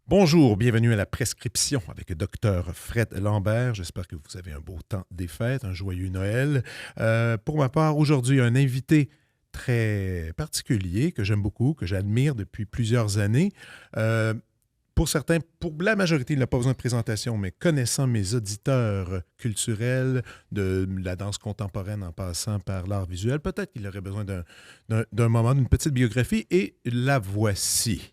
Bonjour, bienvenue à la prescription avec Dr Fred Lambert. J'espère que vous avez un beau temps des fêtes, un joyeux Noël. Pour ma part, aujourd'hui, un invité très particulier que j'aime beaucoup, que j'admire depuis plusieurs années. Pour certains, pour la majorité, il n'a pas besoin de présentation, mais connaissant mes auditeurs culturels, de la danse contemporaine en passant par l'art visuel, peut-être qu'il aurait besoin d'un moment, d'une petite biographie, et la voici.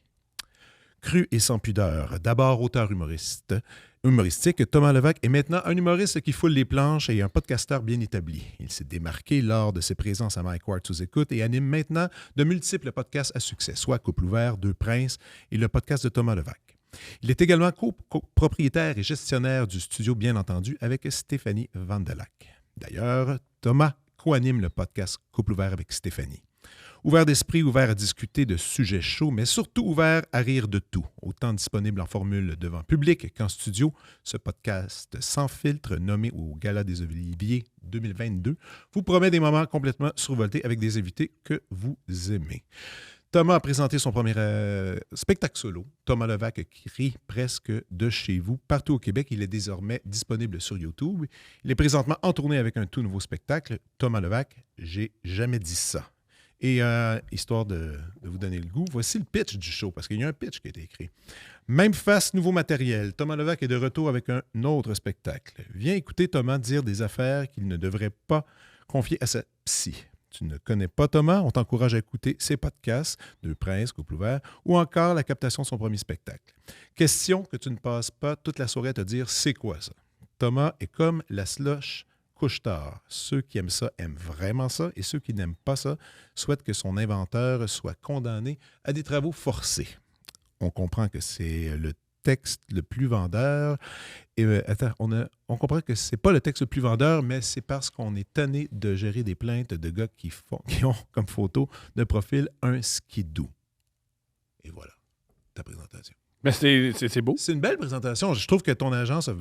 Cru et sans pudeur. D'abord auteur humoristique, Thomas Levac est maintenant un humoriste qui foule les planches et un podcasteur bien établi. Il s'est démarqué lors de ses présences à Mike Ward sous écoute et anime maintenant de multiples podcasts à succès, soit Couple ouvert, Deux princes et le podcast de Thomas Levac. Il est également copropriétaire et gestionnaire du studio Bien Entendu avec Stéphanie Vandelac. D'ailleurs, Thomas co-anime le podcast Couple ouvert avec Stéphanie. Ouvert d'esprit, ouvert à discuter de sujets chauds, mais surtout ouvert à rire de tout. Autant disponible en formule devant public qu'en studio, ce podcast sans filtre nommé au Gala des Oliviers 2022 vous promet des moments complètement survoltés avec des invités que vous aimez. Thomas a présenté son premier spectacle solo, Thomas Levac qui rit presque de chez vous. Partout au Québec, il est désormais disponible sur YouTube. Il est présentement en tournée avec un tout nouveau spectacle, Thomas Levac, J'ai jamais dit ça. Et histoire de vous donner le goût, voici le pitch du show, parce qu'il y a un pitch qui a été écrit. Même face, nouveau matériel. Thomas Levac est de retour avec un autre spectacle. Viens écouter Thomas dire des affaires qu'il ne devrait pas confier à sa psy. Tu ne connais pas Thomas, on t'encourage à écouter ses podcasts, Deux princes, Couple ouvert, ou encore la captation de son premier spectacle. Question que tu ne passes pas toute la soirée à te dire, c'est quoi ça? Thomas est comme la slush couche-tard. Ceux qui aiment ça aiment vraiment ça et ceux qui n'aiment pas ça souhaitent que son inventeur soit condamné à des travaux forcés. On comprend que c'est le texte le plus vendeur. Et on comprend que c'est pas le texte le plus vendeur, mais c'est parce qu'on est tanné de gérer des plaintes de gars qui ont comme photo de profil un skidoo. Et voilà, ta présentation. Mais c'est beau. C'est une belle présentation. Je trouve que ton agence a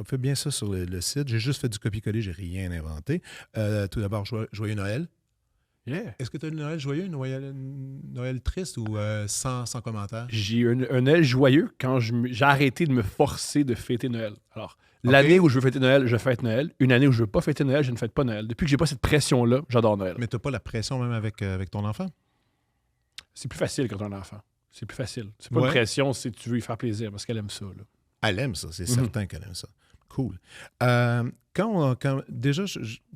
fait bien ça sur le site. J'ai juste fait du copier-coller, j'ai rien inventé. Tout d'abord, joyeux Noël. Yeah. Est-ce que tu as un Noël joyeux, Noël triste ou sans commentaire? J'ai eu un Noël joyeux quand j'ai arrêté de me forcer de fêter Noël. Alors, l'année où je veux fêter Noël, je fête Noël. Une année où je veux pas fêter Noël, je ne fête pas Noël. Depuis que j'ai pas cette pression-là, j'adore Noël. Mais tu n'as pas la pression même avec ton enfant? C'est plus facile quand tu as un enfant. C'est plus facile. C'est pas une pression si tu veux lui faire plaisir parce qu'elle aime ça. Là. Elle aime ça, c'est certain qu'elle aime ça. Cool. Déjà,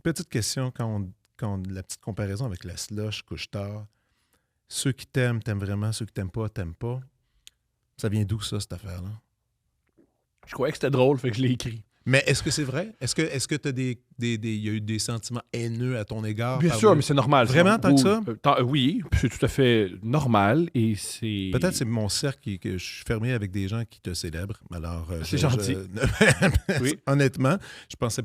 petite question, quand la petite comparaison avec la slush couche-tard, ceux qui t'aiment vraiment, ceux qui t'aiment pas. Ça vient d'où ça, cette affaire-là? Je croyais que c'était drôle, fait que je l'ai écrit. Mais est-ce que c'est vrai? Est-ce que tu as y a eu des sentiments haineux à ton égard? Bien sûr, mais c'est normal. Vraiment, tant que ça? Oui, c'est tout à fait normal. Et c'est... Peut-être c'est mon cercle que je suis fermé avec des gens qui te célèbrent. Alors, c'est gentil. Oui. Honnêtement, je pensais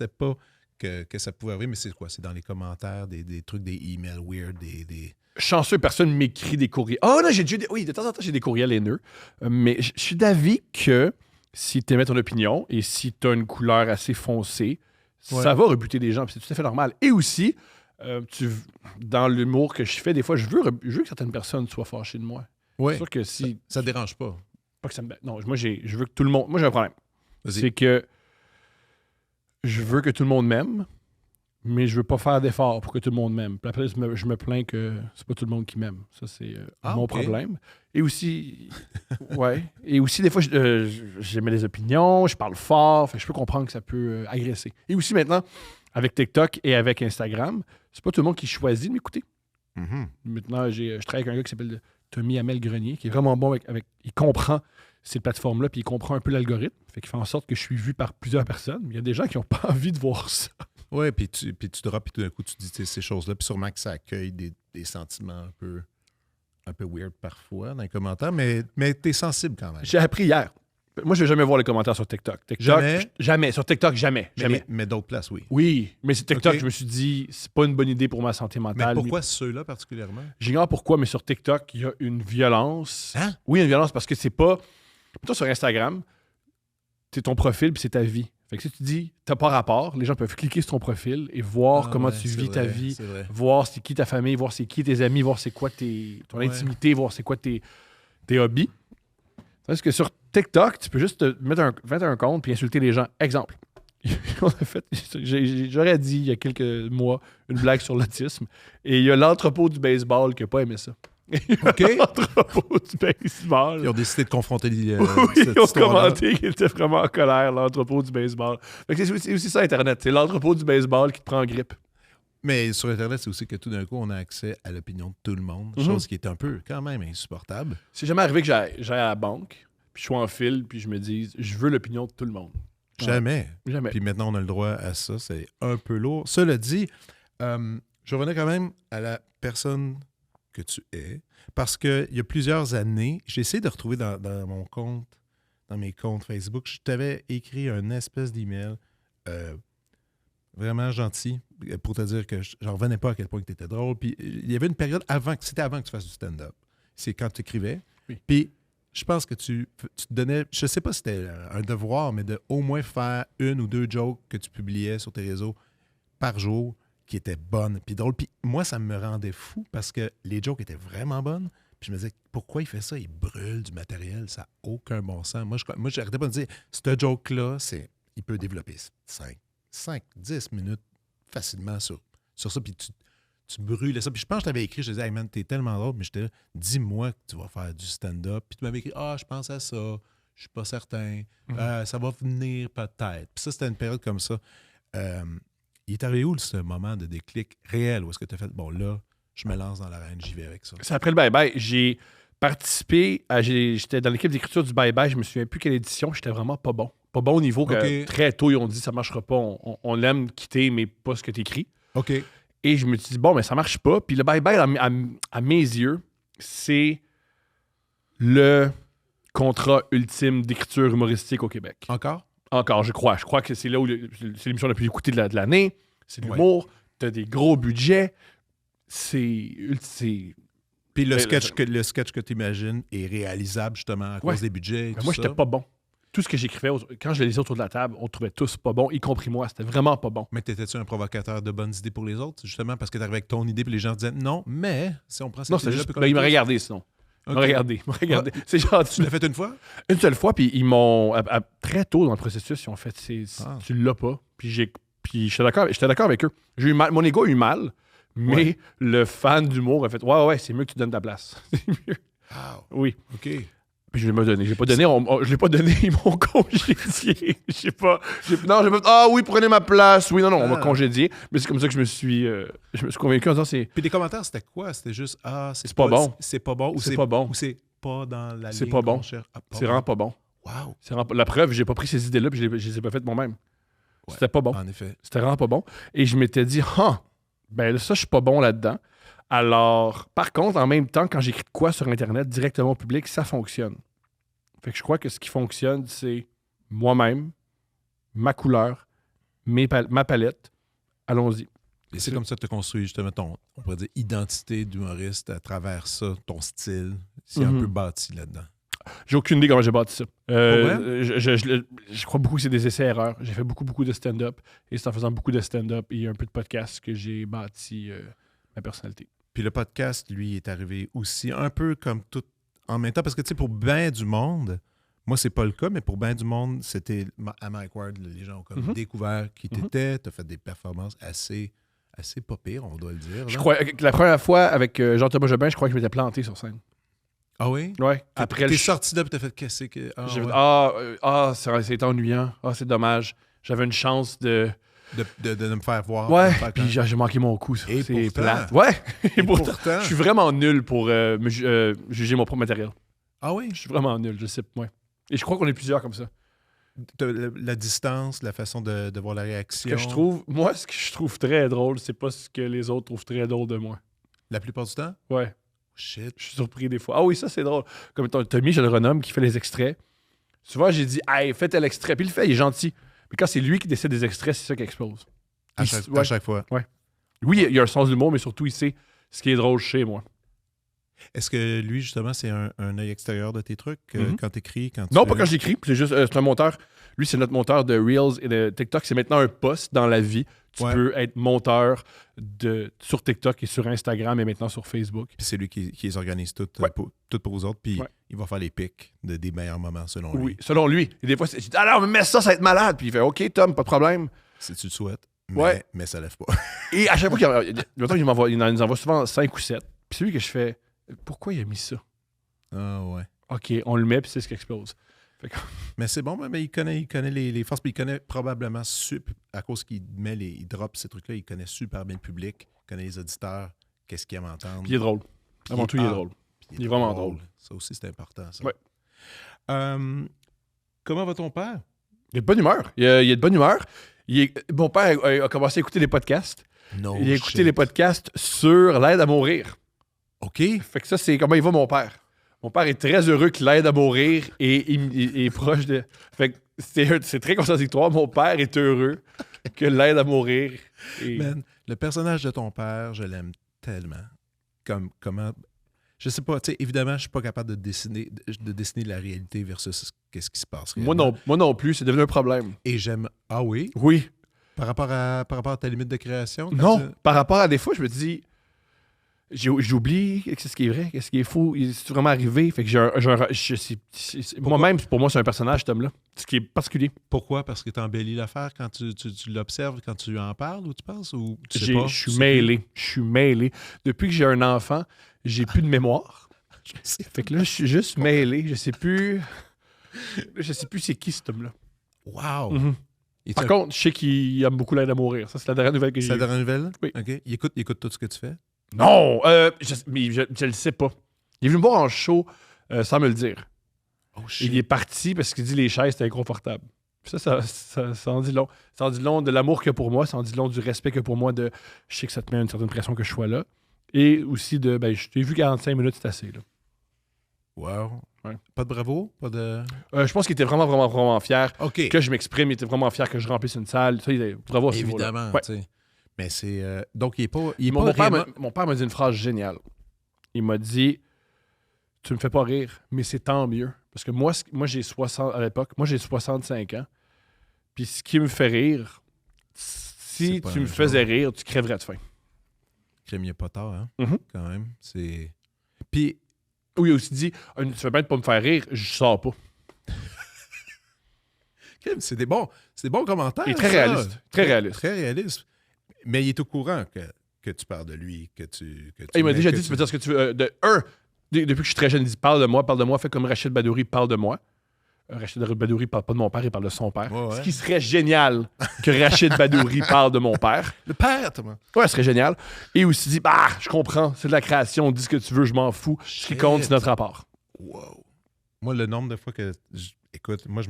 pas que ça pouvait arriver, mais c'est quoi? C'est dans les commentaires, des trucs, des emails weird, des... Chanceux, personne m'écrit des courriels. Oh non, oui, de temps en temps, j'ai des courriels haineux. Mais je suis d'avis que si tu émets ton opinion et si tu as une couleur assez foncée, ça va rebuter des gens. C'est tout à fait normal. Et aussi, dans l'humour que je fais, des fois, je veux que certaines personnes soient fâchées de moi. Ouais. C'est sûr que si... Ça te dérange pas? Pas que ça me... Non, moi, je veux que tout le monde... Moi, j'ai un problème. Vas-y. C'est que je veux que tout le monde m'aime, mais je veux pas faire d'efforts pour que tout le monde m'aime. Puis après, je me plains que c'est pas tout le monde qui m'aime. Ça, c'est mon problème. Et aussi, Et aussi, des fois, j'émets des opinions, je parle fort, fait que je peux comprendre que ça peut agresser. Et aussi, maintenant, avec TikTok et avec Instagram, c'est pas tout le monde qui choisit de m'écouter. Mm-hmm. Maintenant, je travaille avec un gars qui s'appelle Tommy Hamel Grenier, qui est vraiment bon avec il comprend ces plateformes-là, puis il comprend un peu l'algorithme. Fait qu'il fait en sorte que je suis vu par plusieurs personnes. Mais il y a des gens qui n'ont pas envie de voir ça. Oui, puis tu drops, puis tout d'un coup, tu dis ces choses-là, puis sûrement que ça accueille des sentiments un peu weird parfois dans les commentaires, mais tu es sensible quand même. J'ai appris hier. Moi, je vais jamais voir les commentaires sur TikTok. Jamais. Sur TikTok, jamais. Mais d'autres places, oui. Oui, mais sur TikTok, je me suis dit, c'est pas une bonne idée pour ma santé mentale. Mais pourquoi ceux-là particulièrement? J'ignore pourquoi, mais sur TikTok, il y a une violence. Hein? Oui, une violence parce que c'est pas... Toi, sur Instagram, c'est ton profil puis c'est ta vie. Fait que si tu dis, t'as pas rapport, les gens peuvent cliquer sur ton profil et voir comment tu vis ta vie, voir c'est qui ta famille, voir c'est qui tes amis, voir c'est quoi ton intimité, voir c'est quoi tes hobbies. Parce que sur TikTok, tu peux juste te mettre un compte puis insulter les gens. Exemple. J'aurais dit il y a quelques mois une blague sur l'autisme et il y a l'entrepôt du baseball qui n'a pas aimé ça. OK. L'entrepôt du baseball. Ils ont décidé de confronter Ils ont commenté qu'ils étaient vraiment en colère, l'entrepôt du baseball. C'est aussi ça, Internet. C'est l'entrepôt du baseball qui te prend en grippe. Mais sur Internet, c'est aussi que tout d'un coup, on a accès à l'opinion de tout le monde, chose qui est un peu, quand même, insupportable. C'est jamais arrivé que j'aille à la banque, puis je suis en file, puis je me dise, je veux l'opinion de tout le monde. Jamais. Jamais. Puis maintenant, on a le droit à ça. C'est un peu lourd. Cela dit, je revenais quand même à la personne que tu es, parce qu'il y a plusieurs années, j'ai essayé de retrouver dans mon compte, dans mes comptes Facebook, je t'avais écrit un espèce d'email vraiment gentil pour te dire que j'en revenais pas à quel point tu étais drôle. Puis il y avait une période c'était avant que tu fasses du stand-up. C'est quand tu écrivais. Oui. Puis je pense que tu te donnais, je sais pas si c'était un devoir, mais de au moins faire 1 ou 2 jokes que tu publiais sur tes réseaux par jour qui étaient bonnes puis drôles. Puis moi, ça me rendait fou parce que les jokes étaient vraiment bonnes. Puis je me disais, pourquoi il fait ça? Il brûle du matériel, ça n'a aucun bon sens. Moi, j'arrêtais pas de dire, ce joke-là, il peut développer 5-10 minutes facilement sur ça. Puis tu brûlais ça. Puis je pense que je t'avais écrit, je te disais, hey man, t'es tellement drôle, mais j'étais là, dis-moi que tu vas faire du stand-up. Puis tu m'avais écrit, je pense à ça, je suis pas certain, ça va venir peut-être. Puis ça, c'était une période comme ça. Il est arrivé où ce moment de déclic réel? Où est-ce que tu as fait, bon là, je me lance dans l'arène, j'y vais avec ça? C'est après le bye-bye. J'ai participé, j'étais dans l'équipe d'écriture du bye-bye, je me souviens plus quelle édition, j'étais vraiment pas bon. Pas bon au niveau que très tôt, ils ont dit ça marchera pas, on l'aime quitter, mais pas ce que t'écris. OK. Et je me suis dit, bon, mais ça marche pas. Puis le bye-bye, à mes yeux, c'est le contrat ultime d'écriture humoristique au Québec. Encore? Encore, je crois. Je crois que c'est là où c'est l'émission la plus écoutée de l'année. C'est de l'humour. T'as des gros budgets. Puis le sketch que tu imagines est réalisable justement à cause des budgets et tout moi, ça. J'étais pas bon. Tout ce que j'écrivais, quand je les lisais autour de la table, on trouvait tous pas bons, y compris moi. C'était vraiment pas bon. Mais t'étais-tu un provocateur de bonnes idées pour les autres, justement, parce que t'arrivais avec ton idée et les gens disaient non, mais si on prend cette non, c'est juste. Il m'a regardé sinon. Il m'a regardé. C'est gentil. Tu l'as fait une fois? Une seule fois, puis ils m'ont. Très tôt dans le processus, ils ont fait tu l'as pas. Puis j'étais d'accord avec eux. J'ai eu mal. Mon ego a eu mal, mais le fan d'humour a fait ouais, c'est mieux que tu donnes ta place. C'est mieux. Wow. Oui. OK. Puis je l'ai pas donné. Je l'ai pas donné, ils m'ont congédié. Oui, prenez ma place. Oui, non, on m'a congédié. Mais c'est comme ça que je me suis convaincu en disant c'est. Puis les commentaires, c'était quoi? C'était juste c'est pas bon. C'est pas bon. C'est pas bon. Ou c'est pas dans la c'est ligne. Pas bon. C'est vraiment pas bon. Wow. La preuve, j'ai pas pris ces idées-là puis je les ai pas faites moi-même. Ouais, c'était pas bon. En effet. C'était vraiment pas bon. Et je m'étais dit, ben ça, je suis pas bon là-dedans. Alors, par contre, en même temps, quand j'écris de quoi sur Internet directement au public, ça fonctionne. Fait que je crois que ce qui fonctionne, c'est moi-même, ma couleur, ma palette. Allons-y. Et c'est comme ça que tu as construit justement on pourrait dire, identité d'humoriste à travers ça, ton style. C'est un peu bâti là-dedans. J'ai aucune idée comment j'ai bâti ça. Je crois beaucoup que c'est des essais-erreurs. J'ai fait beaucoup de stand-up. Et c'est en faisant beaucoup de stand-up et un peu de podcast que j'ai bâti ma personnalité. Puis le podcast, lui, est arrivé aussi un peu comme tout en même temps. Parce que, tu sais, pour bien du monde, moi, c'est pas le cas, mais pour bien du monde, c'était à Mike Ward, les gens ont comme découvert qui t'étais. Tu as fait des performances assez pas pires, on doit le dire. Je crois que la première fois avec Jean-Thomas Jobin, je crois que je m'étais planté sur scène. Ah oui? Ouais. Après, t'es sorti là et t'as fait qu'est-ce que. C'est ennuyant. C'est dommage. J'avais une chance de me faire voir. Ouais, puis j'ai manqué mon coup. C'est plate. Ouais, et pourtant, je suis vraiment nul pour juger mon propre matériel. Ah oui? Je suis vraiment nul, je sais. Ouais. Et je crois qu'on est plusieurs comme ça. La distance, la façon de voir la réaction. Ce que je trouve très drôle, c'est pas ce que les autres trouvent très drôle de moi. La plupart du temps? Ouais. Shit. Je suis surpris des fois. Ah oui, ça c'est drôle. Comme Tommy, je le renomme, qui fait les extraits. Souvent, j'ai dit, hey, fais tel extrait. Puis il le fait, il est gentil. Mais quand c'est lui qui décide des extraits, c'est ça qui explose. À chaque fois. Ouais. Oui, il a un sens de l'humour, mais surtout, il sait ce qui est drôle chez moi. Est-ce que lui, justement, c'est un œil extérieur de tes trucs quand t'écris? Non, pas quand j'écris. C'est juste, c'est un monteur. Lui, c'est notre monteur de Reels et de TikTok. C'est maintenant un poste dans la vie. Tu peux être monteur sur TikTok et sur Instagram et maintenant sur Facebook. Puis c'est lui qui les organise toutes pour vous autres. Puis il va faire les pics des meilleurs moments selon lui. Oui, selon lui. Et des fois, c'est alors, mais ça va être malade. Puis il fait OK, Tom, pas de problème. Si tu le souhaites. Mais ça lève pas. Et à chaque fois il nous envoie souvent 5 ou 7. Puis c'est lui que je fais pourquoi il a mis ça? Ah ouais. OK, on le met, puis c'est ce qui explose. Mais c'est bon, mais il connaît les forces, puis il connaît probablement, à cause qu'il drop ces trucs-là, il connaît super bien le public, il connaît les auditeurs, qu'est-ce qu'ils aiment entendre. Puis il est drôle. Avant tout, il est drôle. Il est vraiment drôle. Ça aussi, c'est important, ça. Ouais. Comment va ton père? Il est de bonne humeur. Il est de bonne humeur. Mon père a commencé à écouter des podcasts. Il a écouté les podcasts sur l'aide à mourir. OK. Fait que ça, c'est comment il va, mon père. Mon père est très heureux que l'aide à mourir est proche de... Fait que c'est très contradictoire. Mon père est heureux que l'aide à mourir... Man, le personnage de ton père, je l'aime tellement. Comment... Je sais pas, tu sais, évidemment, je suis pas capable de dessiner la réalité versus qu'est-ce qui se passe réellement. Moi non plus, c'est devenu un problème. Et j'aime... Ah oui? Oui. Par rapport à ta limite de création? Non, par rapport à des fois, je me dis... J'oublie qu'est-ce qui est vrai, qu'est-ce qui est faux. C'est vraiment arrivé. Fait que moi-même, pour moi, c'est un personnage, cet homme-là. Ce qui est particulier. Pourquoi? Parce que tu embellis l'affaire quand tu l'observes, quand tu en parles ou tu penses? Ou tu sais Je pas? suis mêlé. Je suis mêlé. Depuis que j'ai un enfant, j'ai plus de mémoire. Fait que là, je suis juste mêlé. Je sais plus c'est qui cet homme-là. Wow! Mm-hmm. Par contre, je sais qu'il aime beaucoup l'aide à mourir. Ça, c'est la dernière nouvelle que j'ai. C'est la dernière nouvelle? Oui. OK. Il écoute tout ce que tu fais? Non! Je le sais pas. Il est venu me voir en show sans me le dire. Oh shit. Il est parti parce qu'il dit les chaises étaient inconfortables. Ça en dit long. Ça en dit long de l'amour qu'il y a pour moi. Ça en dit long du respect qu'il y a pour moi. Je sais que ça te met une certaine pression que je sois là. Et aussi je t'ai vu 45 minutes, c'est assez. Là. Wow. Ouais. Pas de bravo? Pas de... je pense qu'il était vraiment, vraiment, vraiment fier que je m'exprime. Il était vraiment fier que je remplisse une salle. Ça, bravo à ce niveau-là. Évidemment, ouais. tu sais. Mais c'est... donc, il est pas... Mon père m'a dit une phrase géniale. Il m'a dit « Tu me fais pas rire, mais c'est tant mieux. » Parce que moi j'ai 60... À l'époque, moi, j'ai 65 ans. Puis ce qui me fait rire, si tu me faisais rire, tu crèverais de faim. Crème, il n'y a pas tard, hein? Mm-hmm. Quand même. C'est... Puis... Oui, il a aussi dit « Tu fais bien de pas me faire rire, je sors pas. » C'est des bons commentaires. Il est très réaliste. Très réaliste. Très réaliste. Mais il est au courant que tu parles de lui, que tu il m'a déjà dit, tu peux dire ce que tu veux. Depuis que je suis très jeune, il dit parle de moi, fais comme Rachid Badouri parle de moi. Rachid Badouri parle pas de mon père, il parle de son père. Ouais. Ce qui serait génial que Rachid Badouri parle de mon père. Le père, Thomas. Ouais, ce serait génial. Et aussi dit, je comprends, c'est de la création, dis ce que tu veux, je m'en fous. Ce qui compte, c'est notre rapport. Wow. Moi, le nombre de fois que... Écoute, moi,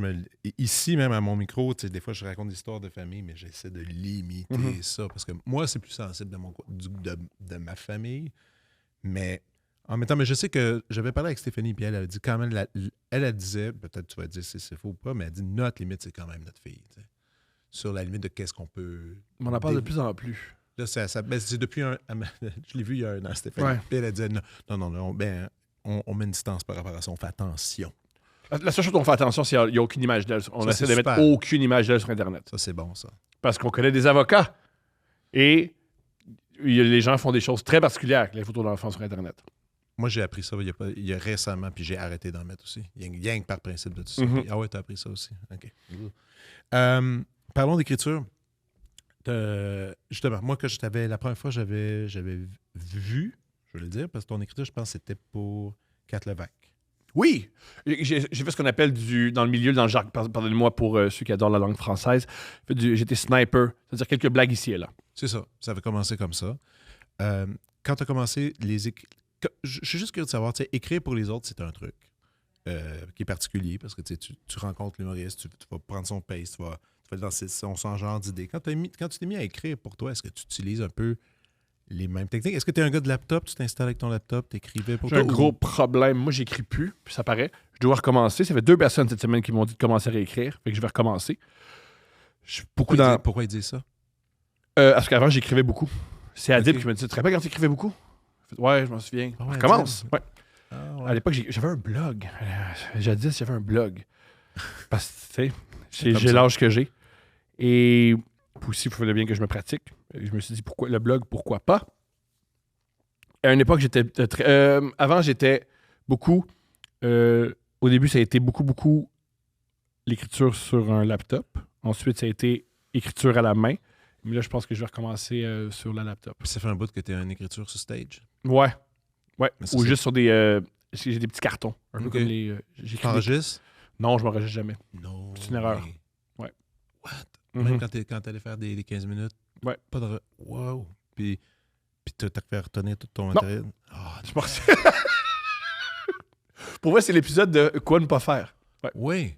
ici, même à mon micro, des fois, je raconte des histoires de famille, mais j'essaie de limiter ça. Parce que moi, c'est plus sensible de ma famille. Mais en même temps, je sais que j'avais parlé avec Stéphanie, puis elle a dit quand même, elle disait, peut-être tu vas dire si c'est faux ou pas, mais elle dit notre limite, c'est quand même notre fille. T'sais. Sur la limite de qu'est-ce qu'on peut. On en parle de plus en plus. Là, c'est depuis je l'ai vu il y a un an, Stéphanie. Ouais. Puis elle a dit non, on met une distance par rapport à ça, on fait attention. La seule chose qu'on fait attention, c'est qu'il n'y a aucune image d'elle. On essaie de mettre aucune image d'elle sur Internet. Ça, c'est bon, ça. Parce qu'on connaît des avocats. Et les gens font des choses très particulières avec les photos d'enfants sur Internet. Moi, j'ai appris ça il y a récemment, puis j'ai arrêté d'en mettre aussi. Rien que par principe de tout ça. Mm-hmm. Ah ouais, t'as appris ça aussi. OK. Parlons d'écriture. Justement, moi, la première fois, j'avais vu, je veux le dire, parce que ton écriture, je pense, c'était pour Kat Levac. Oui! J'ai fait ce qu'on appelle dans le milieu, dans le genre, pardonnez-moi pour ceux qui adorent la langue française, j'étais sniper, c'est-à-dire quelques blagues ici et là. C'est ça, ça avait commencé comme ça. Quand tu as commencé je suis juste curieux de savoir, écrire pour les autres, c'est un truc qui est particulier parce que tu rencontres l'humoriste, tu vas prendre son pace, tu vas dans son genre d'idées. Quand tu t'es mis à écrire pour toi, est-ce que tu utilises un peu les mêmes techniques? Est-ce que tu es un gars de laptop? Tu t'installes avec ton laptop, tu écrivais pour toi? J'ai un gros problème. Moi, j'écris plus, puis ça paraît. Je dois recommencer. Ça fait 2 personnes cette semaine qui m'ont dit de commencer à réécrire. Fait que je vais recommencer. Pourquoi ils disent ça? Parce qu'avant, j'écrivais beaucoup. C'est Adib qui m'a dit, tu te rappelles quand tu écrivais beaucoup? Ouais, je m'en souviens. Ah ouais, recommence. Ouais. Ah ouais. À l'époque, j'avais un blog. Jadis, j'avais un blog. Parce que, tu sais, j'ai l'âge que j'ai. Et Puis aussi, il fallait bien que je me pratique. Et je me suis dit, pourquoi le blog, pourquoi pas? À une époque, j'étais avant, j'étais beaucoup... au début, ça a été beaucoup l'écriture sur un laptop. Ensuite, ça a été écriture à la main. Mais là, je pense que je vais recommencer sur la laptop. Puis ça fait un bout que tu es en écriture sur stage. Ouais. Ça, Ou juste sur des... j'ai des petits cartons. Un peu comme les... T'enregistres? Non, je m'enregistre jamais. Non. C'est une erreur. Ouais. What? Mm-hmm. Même quand t'allais faire des 15 minutes? Ouais. Pas de... Wow. Puis t'as fait retenir tout ton matériel? Je pense... Pour vrai, c'est l'épisode de quoi ne pas faire. Ouais. Oui.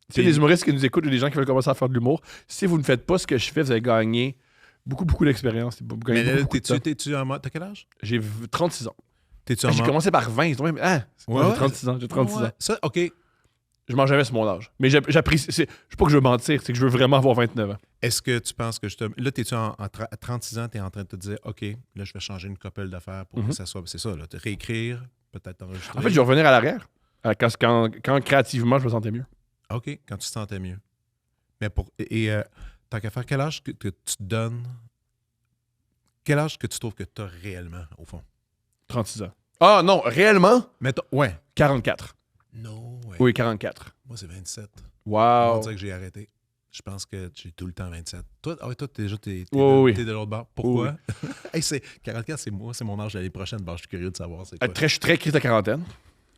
Tu sais, les humoristes qui nous écoutent ou des gens qui veulent commencer à faire de l'humour, si vous ne faites pas ce que je fais, vous allez gagner beaucoup d'expérience. Mais là, t'es-tu en mode... T'as quel âge? J'ai 36 ans. T'es-tu en J'ai mode... commencé par 20. J'ai 36 ans. J'ai 36 ans. Ça, OK. Je mange jamais sur mon âge. Mais j'apprécie... Je sais pas que je veux mentir, c'est que je veux vraiment avoir 29 ans. Est-ce que tu penses que Là, t'es-tu à 36 ans, t'es en train de te dire, OK, là, je vais changer une couple d'affaires pour que ça soit... C'est ça, là. Te réécrire, peut-être enregistrer. En fait, je vais revenir à l'arrière. Quand créativement, je me sentais mieux. OK, quand tu te sentais mieux. Mais tant qu'à faire, quel âge que tu te donnes... Quel âge que tu trouves que tu as réellement, au fond? 36 ans. Ah non, réellement? Ouais. 44. Non, ouais. Oui, 44. Moi, c'est 27. Wow. On va dire que j'ai arrêté. Je pense que j'ai tout le temps 27. Toi, déjà, t'es de l'autre bord. Pourquoi? Hey, 44, c'est mon âge l'année prochaine. Bon, je suis curieux de savoir c'est quoi. Je suis très crise de quarantaine.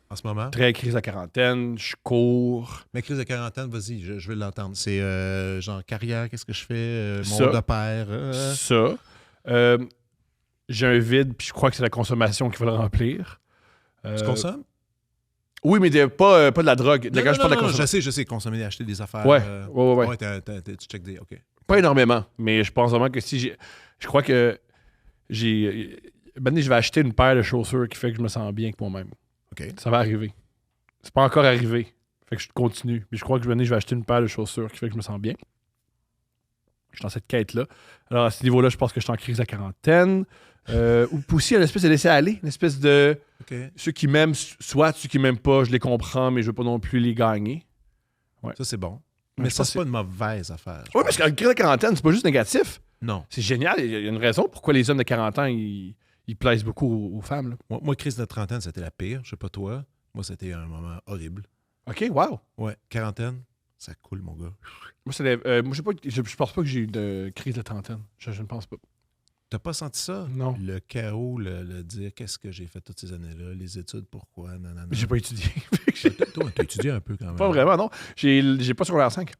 En ce moment? Très crise de quarantaine. Je cours. Mais crise de quarantaine, vas-y, je vais l'entendre. C'est genre carrière, qu'est-ce que je fais? Monde de père. Ça. J'ai un vide, puis je crois que c'est la consommation qu'il faut le remplir. Tu consommes? Oui, mais pas de la drogue. Non, je sais, consommer, acheter des affaires. Ouais. Tu check des... OK. Pas énormément, mais je pense vraiment que si j'ai... Je crois que maintenant, je vais acheter une paire de chaussures qui fait que je me sens bien avec moi-même. OK. Ça va arriver. C'est pas encore arrivé. Fait que je continue. Mais je crois que maintenant, je vais acheter une paire de chaussures qui fait que je me sens bien. Je suis dans cette quête-là. Alors, à ce niveau-là, je pense que je suis en crise de quarantaine. Ou aussi, une espèce de laisser aller. Une espèce de... Okay. Ceux qui m'aiment, soit ceux qui m'aiment pas, je les comprends, mais je veux pas non plus les gagner. Ouais. Ça, c'est bon. Mais ça, c'est pas une mauvaise affaire. Oui, parce qu'en crise de quarantaine, c'est pas juste négatif. Non. C'est génial. Il y a une raison pourquoi les hommes de 40 ans, ils plaisent beaucoup aux femmes. Là. Moi, crise de trentaine, c'était la pire. Je sais pas toi. Moi, c'était un moment horrible. OK, wow. Ouais, quarantaine, ça coule, mon gars. Moi, je pense pas que j'ai eu de crise de trentaine. Je ne pense pas. T'as pas senti ça? Non. Le chaos, le dire qu'est-ce que j'ai fait toutes ces années-là, les études, pourquoi, nanana. J'ai pas étudié. Toi, t'as étudié un peu quand même. Pas vraiment, non. J'ai pas secondaire 5.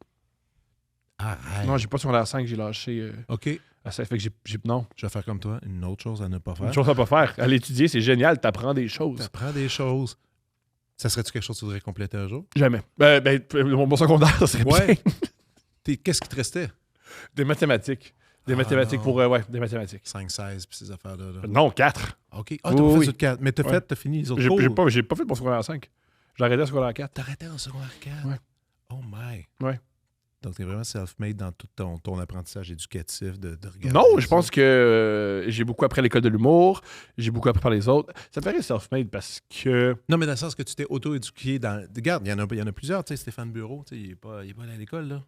Arrête. Non, j'ai pas secondaire 5, j'ai lâché. OK. Ça fait que non. Je vais faire comme toi, une autre chose à ne pas faire. Une chose à pas faire. Aller étudier, c'est génial, t'apprends des choses. T'apprends des choses. Ça serait-tu quelque chose que tu voudrais compléter un jour? Jamais. Mon secondaire, ça serait bien. Qu'est-ce qui te restait? Des mathématiques. Des mathématiques pour... des mathématiques. 5-16 puis ces affaires-là. Là. Non, 4. OK. Ah, t'as pas fait 4. Mais t'as fini les autres cours. J'ai pas fait mon secondaire 5. J'ai arrêté en secondaire 4. T'as arrêté en secondaire 4? Ouais. Oh my. Ouais. Donc, t'es vraiment self-made dans tout ton apprentissage éducatif de regarder. Non, je pense que j'ai beaucoup appris à l'école de l'humour. J'ai beaucoup appris par les autres. Ça me paraît self-made parce que... Non, mais dans le sens que tu t'es auto-éduqué dans... Regarde, il y en a plusieurs. Tu sais, Stéphane Bureau, il n'est pas allé à l'école, là.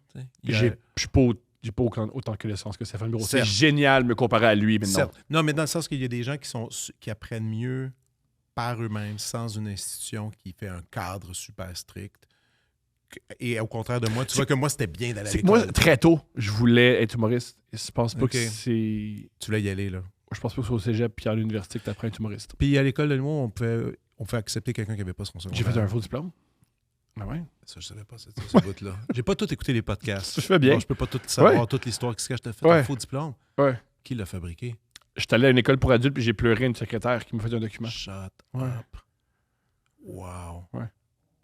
J'ai pas autant de connaissances que Stéphane Bureau. C'est génial de me comparer à lui, mais non. Certes. Non, mais dans le sens qu'il y a des gens qui apprennent mieux par eux-mêmes, sans une institution qui fait un cadre super strict. Et au contraire de moi, tu vois que moi, c'était bien d'aller à l'école. Moi, très tôt, je voulais être humoriste. Et je pense pas que c'est... Tu voulais y aller, là. Je pense pas que c'est au cégep puis à l'université que tu apprends à être humoriste. Puis à l'école de l'humour, on pouvait accepter quelqu'un qui n'avait pas son secondaire. J'ai fait un faux diplôme. Ah ouais? Ça, je savais pas, ce bout-là. J'ai pas tout écouté les podcasts. Je fais bien. Bon, je peux pas tout savoir, toute l'histoire. Qu'est-ce que je t'ai fait? Un faux diplôme? Ouais. Qui l'a fabriqué? Je suis allé à une école pour adultes puis j'ai pleuré une secrétaire qui m'a fait un document. Shut up. Wow. Ouais.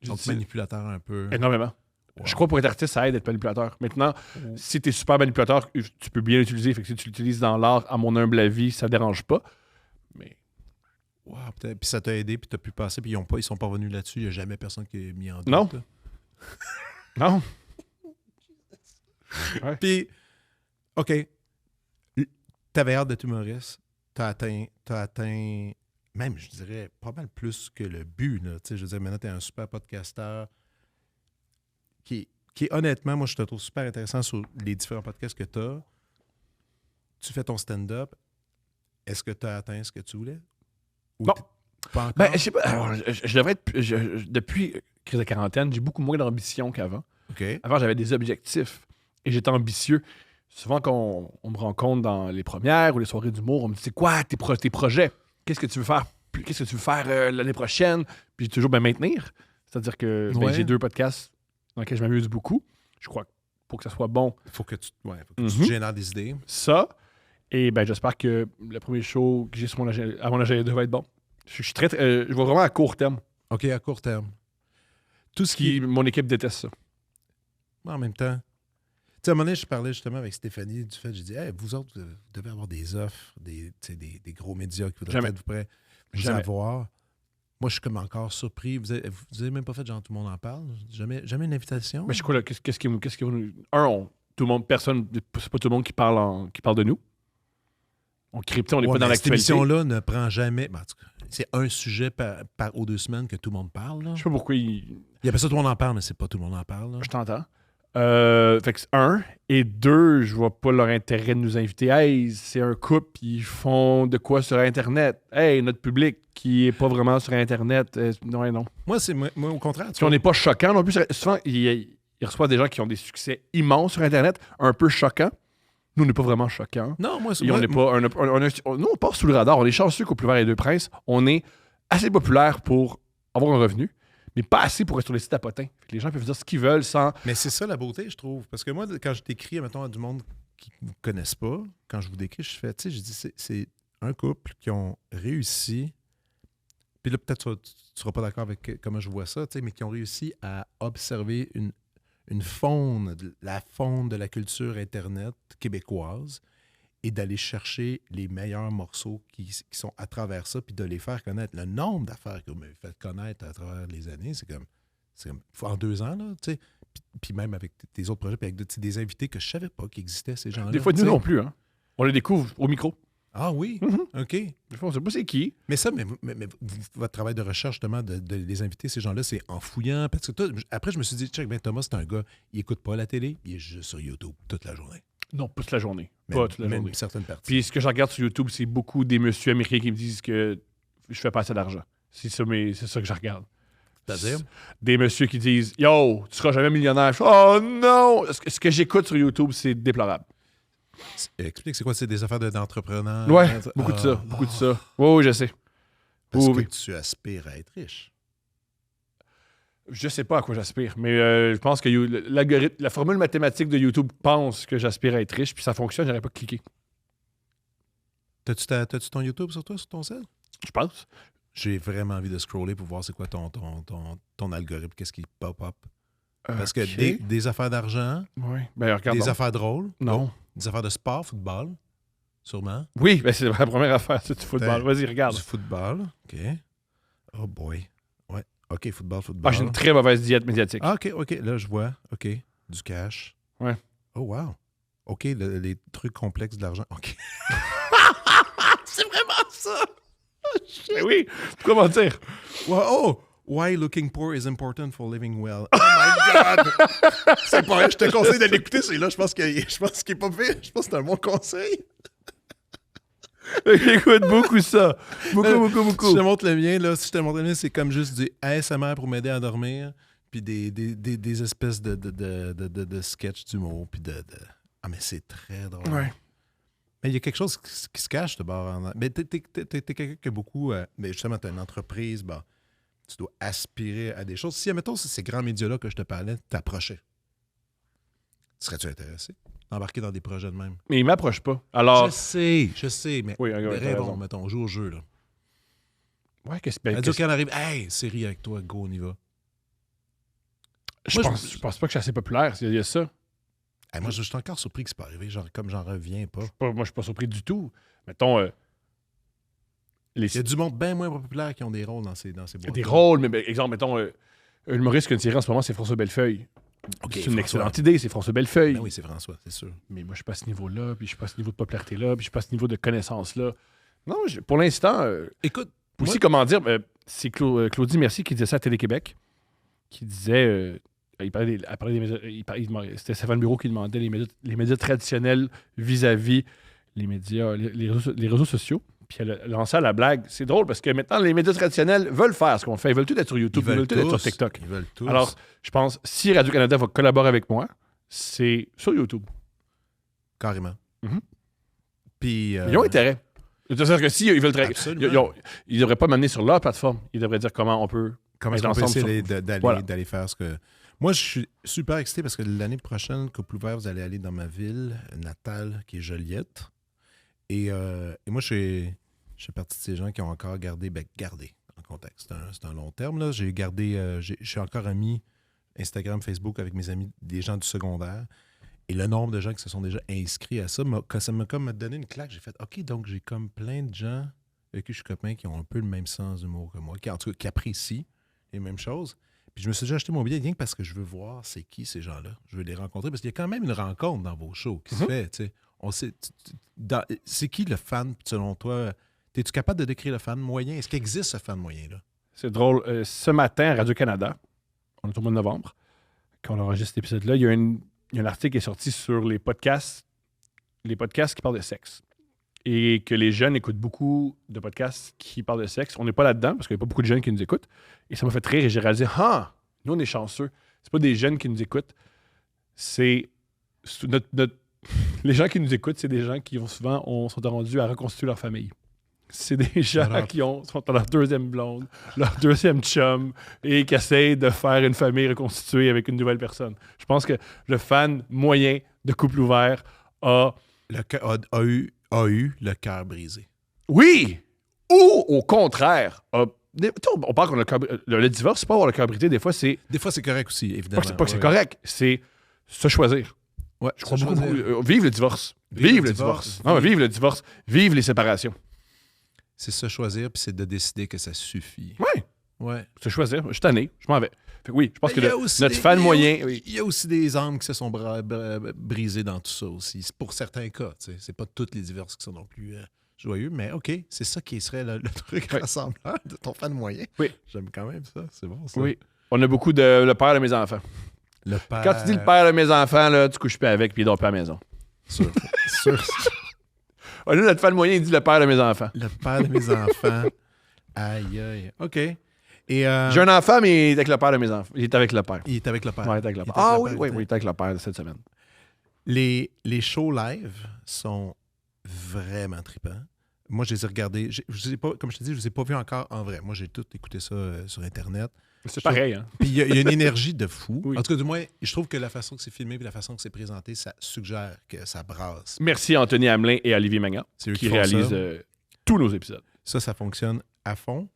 Donc, manipulateur un peu. Énormément. Wow. Je crois pour être artiste, ça aide d'être manipulateur. Maintenant, si tu es super manipulateur, tu peux bien l'utiliser. Fait que si tu l'utilises dans l'art, à mon humble avis, ça dérange pas. Mais... Wow, puis ça t'a aidé, puis t'as pu passer, puis ils sont pas revenus là-dessus. Il n'y a jamais personne qui est mis en doute. Non. Non. Ouais. Puis, OK. T'avais hâte d'être humoriste. T'as atteint, même, je dirais, pas mal plus que le but. Là. Je veux dire, maintenant, t'es un super podcasteur qui est honnêtement, moi, je te trouve super intéressant sur les différents podcasts que t'as. tu fais ton stand-up. Est-ce que tu as atteint ce que tu voulais? Ou Non. Pas encore? Ben, je sais pas. Alors, je devrais être. Depuis crise de quarantaine, j'ai beaucoup moins d'ambition qu'avant. OK. Avant, j'avais des objectifs et j'étais ambitieux. Souvent, quand on me rencontre dans les premières ou les soirées d'humour, on me dit c'est quoi tes projets? Qu'est-ce que tu veux faire? Qu'est-ce que tu veux faire l'année prochaine? Puis j'ai toujours maintenir. C'est-à-dire que j'ai 2 podcasts dans lesquels je m'amuse beaucoup. Je crois que pour que ça soit bon. Il faut que tu te génères des idées. Ça. Et j'espère que le premier show que j'ai sur à mon agenda va être bon. Je suis je vais vraiment à court terme. OK, à court terme. Tout ce Mon équipe déteste ça. En même temps. Tu sais, à un moment donné, je parlais justement avec Stéphanie du fait, j'ai dit, hey, vous autres, vous devez avoir des offres, des gros médias qui voudraient peut-être vous avoir. Moi, je suis comme encore surpris. Vous avez même pas fait genre tout le monde en parle? Jamais une invitation? Mais je crois, qu'est-ce qui tout le monde, personne, c'est pas tout le monde qui parle de nous. On n'est pas dans l'actualité. Cette émission-là ne prend jamais. En tout cas, c'est un sujet par aux 2 semaines que tout le monde parle. Là. Je sais pas pourquoi Il y a pas ça, tout le monde en parle, mais c'est pas tout le monde en parle. Là. Je t'entends. Fait que c'est 1. Et 2, je vois pas leur intérêt de nous inviter. Hey, c'est un couple, ils font de quoi sur Internet? Hey, notre public qui est pas vraiment sur Internet. Non. Moi, au contraire. Si on n'est pas choquant non plus. Souvent, ils reçoivent des gens qui ont des succès immenses sur Internet, un peu choquants. Nous, on n'est pas vraiment choquants. Non, moi, c'est. Nous, on passe sous le radar. On est chanceux qu'au Plus Vert et Deux Princes, on est assez populaire pour avoir un revenu, mais pas assez pour être sur les sites à potins. Les gens peuvent dire ce qu'ils veulent sans. Mais c'est ça la beauté, je trouve. Parce que moi, quand je t'écris, mettons, à du monde qui ne vous connaissent pas, quand je vous décris, je fais, tu sais, je dis, c'est un couple qui ont réussi. Puis là, peut-être tu ne seras pas d'accord avec comment je vois ça, tu sais, mais qui ont réussi à observer la faune de la culture Internet québécoise et d'aller chercher les meilleurs morceaux qui sont à travers ça, puis de les faire connaître. Le nombre d'affaires que vous m'avez fait connaître à travers les années, c'est comme en 2 ans, là, tu sais. Puis même avec tes autres projets, puis avec des invités que je savais pas qu'ils existaient, ces gens-là. Des fois, nous non plus, hein. On les découvre au micro. Ah oui? OK. Des fois, on sait pas c'est qui. Mais ça, votre travail de recherche, justement, de les inviter, ces gens-là, c'est en fouillant. Parce que après, je me suis dit, check, Thomas, c'est un gars, il écoute pas la télé, il est juste sur YouTube toute la journée. Non, pas toute la journée. Même certaines parties. Puis ce que je regarde sur YouTube, c'est beaucoup des messieurs américains qui me disent que je fais pas assez d'argent. C'est ça que je regarde. C'est-à-dire? Des messieurs qui disent « Yo, tu seras jamais millionnaire. » Oh non! Ce que j'écoute sur YouTube, c'est déplorable. Explique, c'est quoi? C'est des affaires d'entrepreneurs? Ouais, beaucoup de ça. Beaucoup de ça. Oui, je sais. Parce que tu aspires à être riche. Je sais pas à quoi j'aspire, mais je pense que l'algorithme, la formule mathématique de YouTube pense que j'aspire à être riche, puis ça fonctionne, j'aurais pas cliqué. T'as-tu ton YouTube sur toi, sur ton sel? Je pense. J'ai vraiment envie de scroller pour voir c'est quoi ton algorithme, qu'est-ce qui pop-up. Parce que des affaires d'argent, des affaires drôles, non. Des affaires de sport, football, sûrement. Oui, c'est la première affaire, c'est du football. Vas-y, regarde. Du football, OK. Oh boy. Ouais, OK, football. Ah, j'ai une très mauvaise diète médiatique. Ah, OK, là, je vois. OK, du cash. Ouais. Oh, wow. OK, les trucs complexes de l'argent. OK. C'est vraiment ça! Mais oui, comment dire? Oh! Why looking poor is important for living well. Oh my God! C'est pas vrai, je te conseille de l'écouter, celui-là. Je pense qu'il est pas fait. Je pense que c'est un bon conseil. J'écoute beaucoup ça. Beaucoup. Si je te montre le mien, là, c'est comme juste du ASMR pour m'aider à dormir, puis des espèces de sketch d'humour, puis Ah, mais c'est très drôle. Ouais. Mais il y a quelque chose qui se cache de bord. Mais t'es quelqu'un qui a beaucoup... mais justement, t'as une entreprise, tu dois aspirer à des choses. Si, admettons, ces grands médias-là que je te parlais t'approchaient, serais-tu intéressé d'embarquer dans des projets de même? Mais ils m'approchent pas. Alors... Je sais, mais oui, rêvons, mettons, on joue au jeu, là. Ouais, qu'est-ce qu'on arrive? Hey, série avec toi, go, on y va. Je pense pas que je suis assez populaire, il y a ça. Hey, moi, je suis encore surpris que c'est pas arrivé, comme j'en reviens pas. Moi, je suis pas surpris du tout. Mettons... Il y a du monde bien moins populaire qui ont des rôles dans ces boîtes. Des rôles, mais exemple, mettons, l'humoriste qui a une série en ce moment, c'est François Bellefeuille. Okay, c'est une excellente idée, c'est François Bellefeuille. Ben oui, c'est François, c'est sûr. Mais moi, je suis pas à ce niveau-là, puis je suis pas à ce niveau de popularité-là, puis je suis pas à ce niveau de connaissance-là. Non, pour l'instant... Écoute... Aussi, comment dire, c'est Claudie Mercier qui disait ça à Télé-Québec, qui disait... c'était Stéphane Bureau qui demandait les médias traditionnels vis-à-vis les médias, les réseaux sociaux. Puis elle a lancé la blague. C'est drôle parce que maintenant, les médias traditionnels veulent faire ce qu'on fait. Ils veulent tout être sur YouTube, ils veulent tout être sur TikTok. Ils veulent tous. Alors, je pense, si Radio-Canada va collaborer avec moi, c'est sur YouTube. Carrément. Mm-hmm. Puis, ils ont intérêt. C'est-à-dire que s'ils veulent... Ils ne devraient pas m'amener sur leur plateforme. Ils devraient dire comment on peut essayer d'aller faire ce que... Moi, je suis super excité parce que l'année prochaine, Couple ouvert, vous allez aller dans ma ville natale, qui est Joliette. Et moi, je fais partie de ces gens qui ont encore gardé en contexte. C'est un long terme. Là. J'ai gardé, je suis encore ami Instagram, Facebook avec mes amis, des gens du secondaire. Et le nombre de gens qui se sont déjà inscrits à ça m'a comme donné une claque. J'ai fait, OK, donc j'ai comme plein de gens avec qui je suis copain qui ont un peu le même sens d'humour que moi, qui apprécient les mêmes choses. Puis je me suis déjà acheté mon billet rien que parce que je veux voir c'est qui ces gens-là. Je veux les rencontrer parce qu'il y a quand même une rencontre dans vos shows qui se fait, tu sais. On sait, c'est qui le fan, selon toi? Es-tu capable de décrire le fan moyen? Est-ce qu'il existe ce fan moyen-là? C'est drôle. Ce matin, à Radio-Canada, on est au mois de novembre, quand on enregistre cet épisode-là, il y a un article qui est sorti sur les podcasts qui parlent de sexe. Et que les jeunes écoutent beaucoup de podcasts qui parlent de sexe. On n'est pas là-dedans, parce qu'il n'y a pas beaucoup de jeunes qui nous écoutent. Et ça m'a fait rire et j'ai réalisé, nous, on est chanceux. C'est pas des jeunes qui nous écoutent. C'est les gens qui nous écoutent, c'est des gens qui sont rendus à reconstituer leur famille. C'est des gens qui sont dans leur deuxième blonde, leur deuxième chum, et qui essayent de faire une famille reconstituée avec une nouvelle personne. Je pense que le fan moyen de Couple ouvert a eu le cœur brisé. Oui! Ou, au contraire, on parle qu'on a le divorce, c'est pas avoir le cœur brisé. Des fois, c'est correct aussi, évidemment. Pas que c'est correct, c'est se choisir. Ouais, je crois beaucoup. Vive le divorce. Vive le divorce. Non, vive le divorce. Vive les séparations. C'est se choisir, puis c'est de décider que ça suffit. Oui. Ouais. Se choisir. Je suis tanné. Je m'en vais. Fait que oui, je pense que notre fan moyen... Il y a aussi des âmes qui se sont brisées dans tout ça aussi. C'est pour certains cas. C'est pas tous les divorces qui sont non plus joyeux, mais OK, c'est ça qui serait le truc rassembleur de ton fan moyen. Oui. J'aime quand même ça. C'est bon, ça. Oui. On a beaucoup de le père de mes enfants. Le père... Quand tu dis le père de mes enfants, là, tu couches plus avec puis il dort plus à la maison. Sûr. Nous, notre fan moyen, il dit le père de mes enfants. Le père de mes enfants. Aïe, aïe. OK. Et j'ai un enfant, mais il est avec le père de mes enfants. Il est avec le père. Il est avec le père. Ouais, il est avec le père. Oui, il est avec le père cette semaine. Les shows live sont vraiment trippants. Moi, je les ai regardés. Comme je te dis, je ne les ai pas vus encore en vrai. Moi, j'ai tout écouté ça sur Internet. C'est pareil, hein? Puis il y a une énergie de fou. Oui. En tout cas, du moins, je trouve que la façon que c'est filmé et la façon que c'est présenté, ça suggère que ça brasse. Merci à Anthony Hamelin et à Olivier Magnan qui réalisent tous nos épisodes. Ça fonctionne à fond.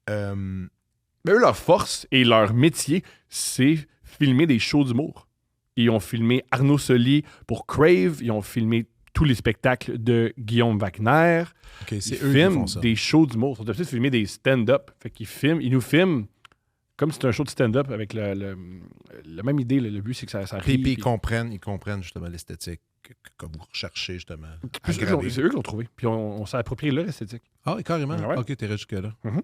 Mais eux, leur force et leur métier, c'est filmer des shows d'humour. Ils ont filmé Arnaud Soli pour Crave. Ils ont filmé tous les spectacles de Guillaume Wagner. Okay, ils filment des shows d'humour. Ils sont obligés de filmer des stand-up. Fait qu'ils ils nous filment comme si c'était un show de stand-up avec la même idée. Le but, c'est que ça rit. Puis ils comprennent justement l'esthétique que vous recherchez, justement. C'est eux qui l'ont trouvé. Puis on s'est approprié leur esthétique. Ah oui, carrément? Ouais. OK, t'es jusque-là. Mm-hmm.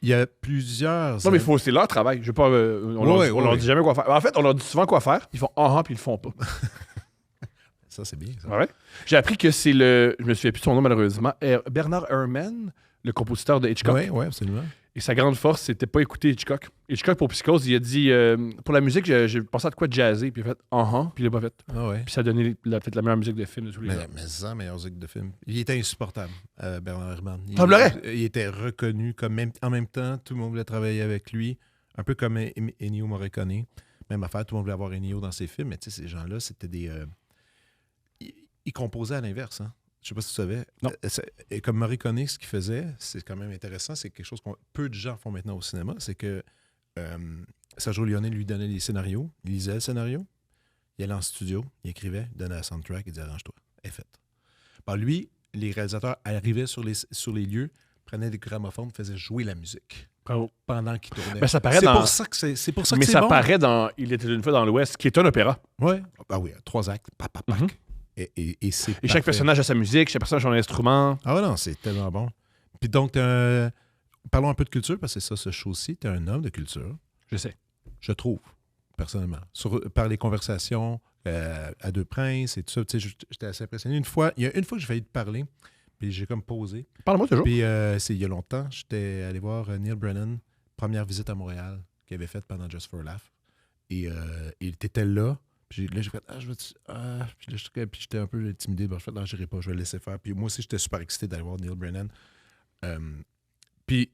Il y a plusieurs... Non, mais c'est leur travail. Je veux pas, on leur dit jamais quoi faire. En fait, on leur dit souvent quoi faire. Ils font « ah » puis ils le font pas. Ça, c'est bien, ça. Ouais. J'ai appris que c'est je me souviens plus de son nom, malheureusement, Bernard Herrmann, le compositeur de Hitchcock. Oui, absolument. Et sa grande force, c'était pas écouter Hitchcock. Hitchcock, pour Psychose, il a dit pour la musique, j'ai pensé à de quoi de jazzer, puis il a fait puis il l'a pas fait. Ah ouais. Puis ça a donné peut-être la meilleure musique de film de tous les temps. Mais ça, meilleure musique de film. Il était insupportable, Bernard Herrmann. Il était reconnu comme en même temps, tout le monde voulait travailler avec lui, un peu comme Ennio Morricone. Même affaire, tout le monde voulait avoir Ennio dans ses films, mais tu sais, ces gens-là, c'était des... Ils composaient à l'inverse, hein. Je ne sais pas si tu savais. Non. Et comme Morricone, ce qu'il faisait, c'est quand même intéressant, c'est quelque chose que peu de gens font maintenant au cinéma, c'est que Sergio Leone lui donnait les scénarios, il lisait le scénario, il allait en studio, il écrivait, il donnait la soundtrack, il disait « arrange-toi, elle est faite ». Lui, les réalisateurs arrivaient sur les lieux, prenaient des gramophones, faisaient jouer la musique. Bravo. Pendant qu'il tournait. Ben, ça paraît c'est pour ça que mais c'est ça bon. paraît dans Il était une fois dans l'Ouest, qui est un opéra. Oui. Ah oui, 3 actes, pac. Mm-hmm. Et c'est et chaque personnage a sa musique, chaque personnage a son instrument. Ah ouais, non, c'est tellement bon. Puis donc, parlons un peu de culture, parce que c'est ça, ce show-ci. Tu es un homme de culture. Je sais. Je trouve. personnellement. Par les conversations à Deux Princes et tout ça. J'étais assez impressionné. Il y a une fois que j'ai failli te parler, puis j'ai comme posé. Parle-moi toujours. Puis c'est il y a longtemps, j'étais allé voir Neil Brennan, première visite à Montréal, qu'il avait faite pendant Just for a Laugh. Et il était là. Puis là, j'ai fait je veux puis j'étais un peu intimidé. J'ai fait j'irai pas, je vais le laisser faire. Puis moi aussi, j'étais super excité d'aller voir Neil Brennan. Puis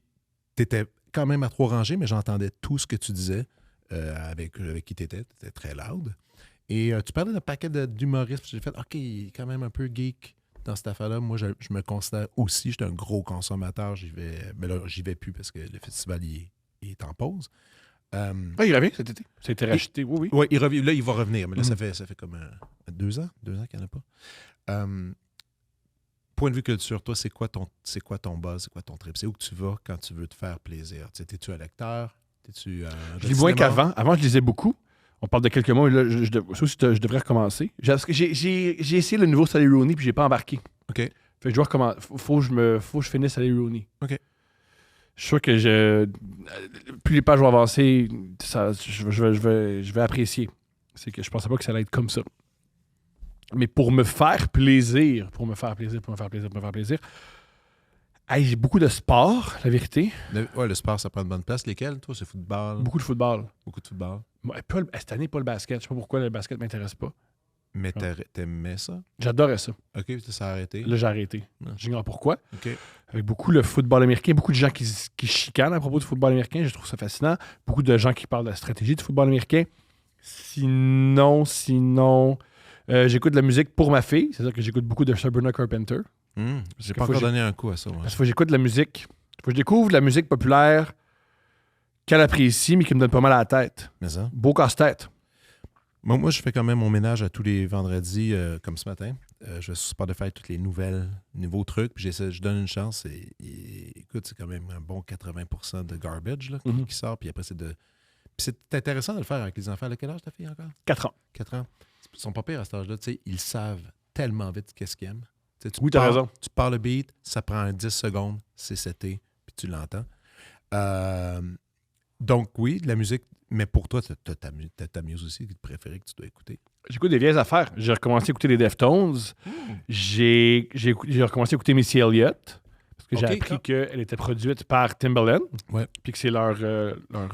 t'étais quand même à 3 rangées, mais j'entendais tout ce que tu disais avec qui t'étais. T'étais très loud. Et tu parlais d'un paquet d'humoristes. J'ai fait OK, il est quand même un peu geek dans cette affaire-là. Moi, je me considère aussi, j'étais un gros consommateur. Mais là, j'y vais plus parce que le festival il est en pause. Il revient cet été. Ça a été racheté, oui. Oui, il revient. Là, il va revenir. Mais là, ça fait comme 2 ans. 2 ans qu'il n'y en a pas. Point de vue culture, toi, c'est quoi ton buzz? C'est quoi ton trip? C'est où que tu vas quand tu veux te faire plaisir? T'es-tu un lecteur? T'es-tu je lis moins qu'avant. Avant, je lisais beaucoup. On parle de quelques mois, mais là, je devrais recommencer. J'ai essayé le nouveau Sally Rooney, puis j'ai pas embarqué. OK. Fait que je dois recommencer. Faut que je finisse Sally Rooney. OK. Je suis sûr que plus les pages vont avancer, je vais apprécier. C'est que je pensais pas que ça allait être comme ça. Mais pour me faire plaisir, j'ai beaucoup de sport, la vérité. Le sport, ça prend une bonne place. Lesquels, toi? C'est football? Beaucoup de football. Beaucoup de football. Cette année, pas le basket. Je sais pas pourquoi le basket m'intéresse pas. Mais t'aimais ça? J'adorais ça. OK, ça a arrêté. Là, j'ai arrêté. J'ignore pourquoi. OK. Avec beaucoup le football américain, beaucoup de gens qui chicanent à propos du football américain, je trouve ça fascinant. Beaucoup de gens qui parlent de la stratégie du football américain. Sinon, j'écoute de la musique pour ma fille. C'est-à-dire que j'écoute beaucoup de Sabrina Carpenter. J'ai pas encore donné un coup à ça. Ouais. Parce que j'écoute de la musique. Faut que je découvre de la musique populaire qu'elle apprécie, mais qui me donne pas mal à la tête. Mais ça? Beau casse-tête. Moi, je fais quand même mon ménage à tous les vendredis, comme ce matin. Je vais sur Spotify toutes les nouveaux trucs, puis je donne une chance. Et écoute, c'est quand même un bon 80% de garbage là, qui sort, puis après, Puis c'est intéressant de le faire avec les enfants. À quel âge ta fille encore? 4 ans. 4 ans. Ils sont pas pires à cet âge-là. Ils savent tellement vite qu'est-ce qu'ils aiment. T'as raison. Tu pars le beat, ça prend 10 secondes, c'est seté, puis tu l'entends. Donc, oui, de la musique, mais pour toi, t'as ta musique aussi préférée que tu dois écouter. J'écoute des vieilles affaires. J'ai recommencé à écouter les Deftones. J'ai recommencé à écouter Missy Elliott. Parce que j'ai appris qu'elle était produite par Timbaland. Ouais. Puis que c'est leur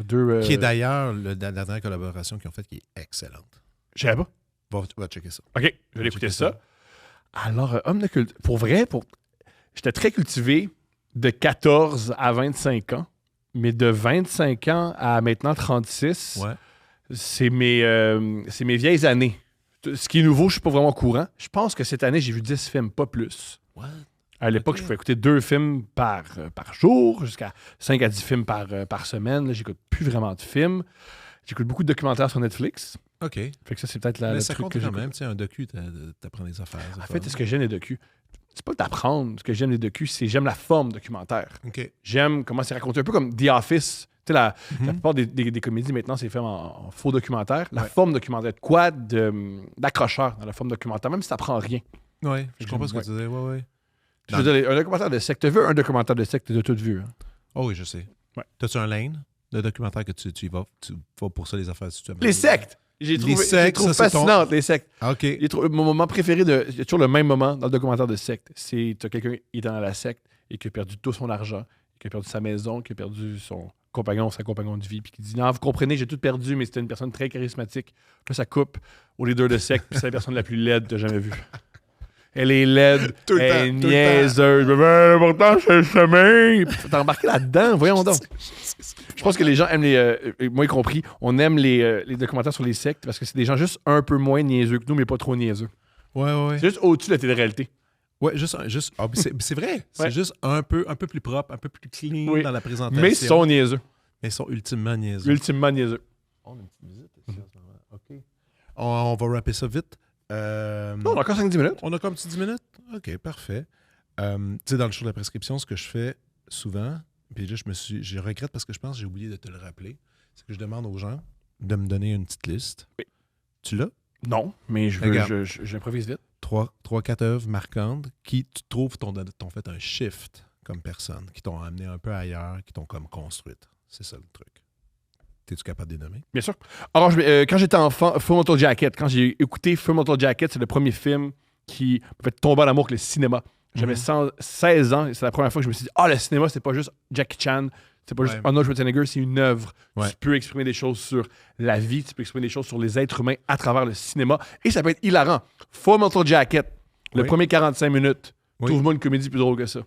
deux... Qui est d'ailleurs la dernière collaboration qu'ils ont faite qui est excellente. Je savais pas. Va checker ça. OK, je vais écouter ça. Alors, homme de culture. Pour vrai, j'étais très cultivé de 14 à 25 ans. Mais de 25 ans à maintenant 36, c'est mes vieilles années. Ce qui est nouveau, je suis pas vraiment au courant. Je pense que cette année, j'ai vu 10 films, pas plus. What? À l'époque, je pouvais écouter 2 films par jour, jusqu'à 5 à 10 films par semaine. Là, j'écoute plus vraiment de films. J'écoute beaucoup de documentaires sur Netflix. OK. Fait que ça, c'est peut-être le truc compte que quand j'écoute. même, un docu, t'apprends des affaires. En fait, ce que j'aime les docus, c'est pas d'apprendre. Ce que j'aime les docus, c'est j'aime la forme documentaire. OK. J'aime comment c'est raconté. Un peu comme The Office. Tu sais, la plupart des comédies maintenant, c'est fait en faux documentaire. La forme documentaire. Quoi d'accrocheur dans la forme documentaire, même si ça prend rien. Oui, je comprends ce que tu disais. Oui. Je veux dire, un documentaire de secte. Tu veux un documentaire de secte de toute vue. Hein? Oh oui, je sais. Ouais. T'as-tu un lane de documentaire que tu vas pour ça, les affaires? Les sectes! J'ai trouvé fascinante, les sectes. OK. Mon moment préféré, il y a toujours le même moment dans le documentaire de secte. C'est quelqu'un qui est dans la secte et qui a perdu tout son argent, qui a perdu sa maison, qui a perdu sa compagnon de vie, puis qui dit « Non, vous comprenez, j'ai tout perdu, mais c'était une personne très charismatique. » Là, ça coupe au leader de secte, puis c'est la personne la plus laide que tu as jamais vue. Elle est laide, elle est niaiseuse. Mais pourtant, c'est le chemin. T'es embarqué là-dedans, voyons donc. Je pense que les gens aiment moi y compris, on aime les documentaires sur les sectes parce que c'est des gens juste un peu moins niaiseux que nous, mais pas trop niaiseux. Ouais. C'est juste au-dessus de la télé-réalité. Ouais, c'est vrai. C'est juste un peu plus propre, un peu plus clean dans la présentation. Mais ils sont niaiseux. Mais ils sont ultimement niaiseux. On a une petite visite ici en ce moment. OK. On va rapper ça vite. Non, on a encore 5-10 minutes. On a comme 10 minutes? OK, parfait. Tu sais, dans le show de la prescription, ce que je fais souvent, puis là, je regrette parce que je pense que j'ai oublié de te le rappeler, c'est que je demande aux gens de me donner une petite liste. Oui. Tu l'as? Non, mais j'improvise vite. 3-4 œuvres marquantes qui, tu trouves, t'ont fait un shift comme personne, qui t'ont amené un peu ailleurs, qui t'ont comme construite. C'est ça le truc. T'es-tu capable de les nommer? Bien sûr. Alors, quand j'étais enfant, Full Metal Jacket, quand j'ai écouté Full Metal Jacket, c'est le premier film qui m'a fait tomber en amour avec le cinéma. J'avais 16 ans et c'est la première fois que je me suis dit, le cinéma, c'est pas juste Jackie Chan, c'est pas juste Arnold Schwarzenegger, c'est une œuvre. Ouais. Tu peux exprimer des choses sur la vie, tu peux exprimer des choses sur les êtres humains à travers le cinéma et ça peut être hilarant. Full Metal Jacket, le premier 45 minutes, trouve-moi une comédie plus drôle que ça.